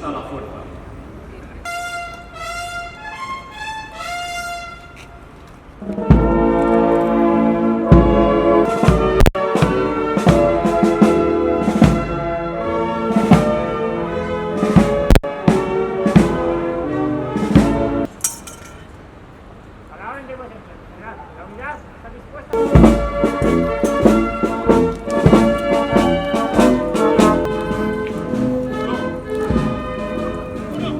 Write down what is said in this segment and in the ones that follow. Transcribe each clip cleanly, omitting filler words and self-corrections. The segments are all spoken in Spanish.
hasta la fuerza. La unidad está dispuesta. No.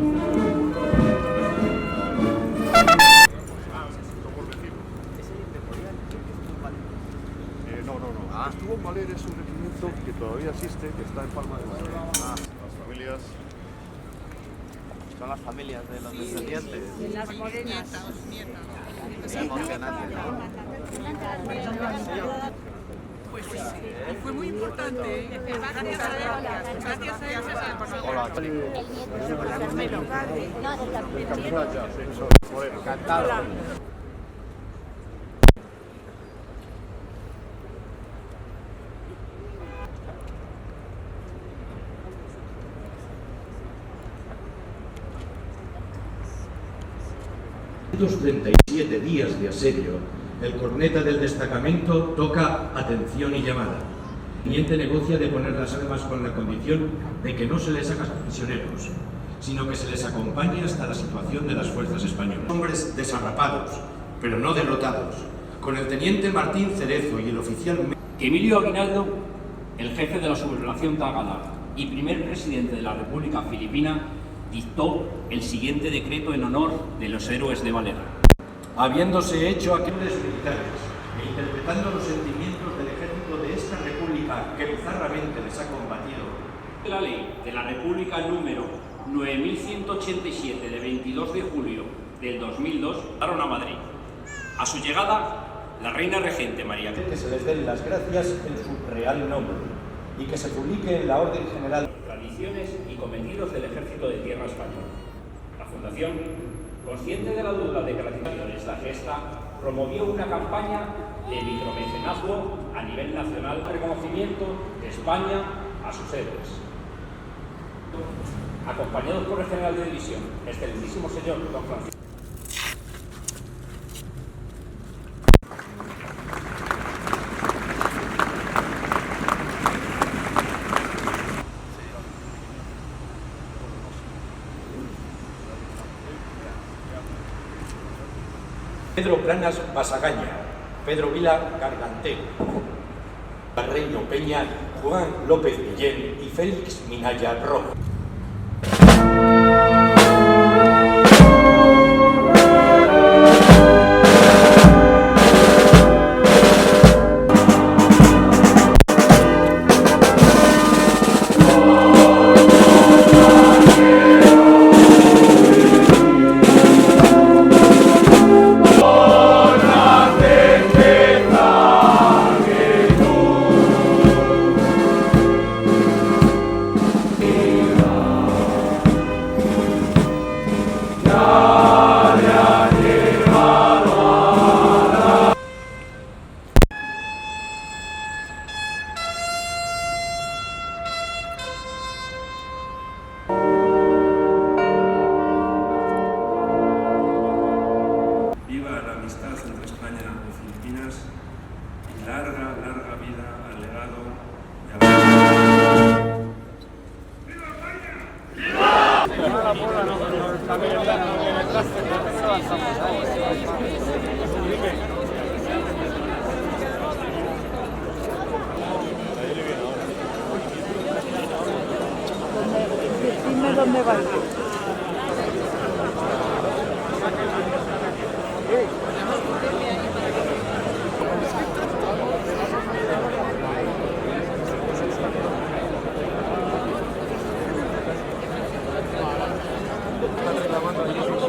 Estuvo en Valer, es un regimiento que todavía existe, que está en Palma de Valer. Las familias. Son las familias de los descendientes. De las morenas. Es emocionante, ¿no? Pues sí, y fue muy importante. Gracias a Dios. Gracias a Dios. Hola, encantado. ...237 días de asedio, el corneta del destacamento toca atención y llamada. El teniente negocia de poner las armas con la condición de que no se les haga prisioneros, sino que se les acompañe hasta la situación de las fuerzas españolas. Hombres desarrapados, pero no derrotados, con el teniente Martín Cerezo y el oficial... Emilio Aguinaldo, el jefe de la sublevación tagala y primer presidente de la República Filipina, dictó el siguiente decreto en honor de los héroes de Valer. Habiéndose hecho aquellos militares e interpretando los sentimientos del ejército de esta república que bizarramente les ha combatido, La ley de la República número 9187 de 22 de julio del 2002 llegaron a Madrid. A su llegada, la reina regente María que se les den las gracias en su real nombre y que se publique en la Orden General. Tradiciones y cometidos del Ejército de Tierra Español. La Fundación, consciente de la duda de que la situación de esta gesta, promovió una campaña de micromecenazgo a nivel nacional, reconocimiento de España a sus héroes. Acompañados por el general de división, excelentísimo señor don Francisco. Pedro Planas Basagaña, Pedro Vila Gargantero, Barreño Peña, Juan López Villén y Félix Minaya Rojo. Viva la amistad entre España y Filipinas y larga, larga vida al legado y a la... ¡Viva España! Dime dónde va. Están reclamando allí sus